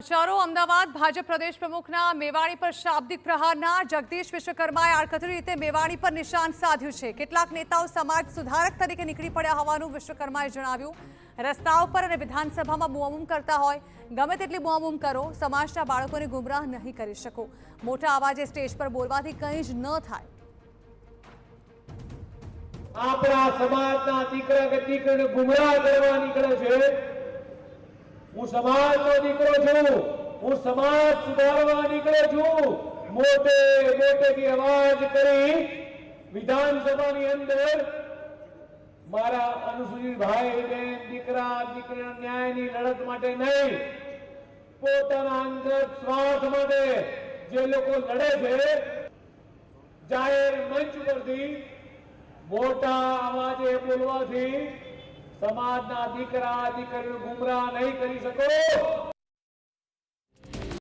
સમાચારો અમદાવાદ ભાજપ પ્રદેશ પ્રમુખના મેવાણી પર શાબ્દિક પ્રહારના જગદીશ વિશ્વકર્માએ આડકતરી રીતે મેવાણી પર નિશાન સાધ્યું છે। કેટલાક નેતાઓ સમાજ સુધારક તરીકે નીકળી પડ્યા હોવાનું વિશ્વકર્માએ જણાવ્યું। રસ્તાઓ પર અને વિધાનસભામાં બૂમાબૂમ કરતા હોય, ગમે તેટલી બૂમાબૂમ કરો, સમાજના બાળકોને ગુમરાહ નહીં કરી શકો। મોટા અવાજે સ્ટેજ પર બોલવાથી કંઈ જ ન થાય। આપણા સમાજના દીકરા કે દીકરીને ગુમરાહ કરવા નીકળે છે। હું સમાજનો દીકરો છું, હું સમાજ સુધારવા નીકળ્યો છું। મોટે મોટેથી અવાજ કરી વિધાનસભાની અંદર મારા અનુસૂચિત ભાઈ બહેન દીકરા દીકરીના ન્યાયની લડત માટે નહીં, પોતાના અંગત સ્વાર્થ માટે જે લોકો લડે છે, જાહેર મંચ પરથી મોટા અવાજે બોલવાથી સમાજના દીકરા દીકરીઓ ગુમરાહ નહીં કરી શકો।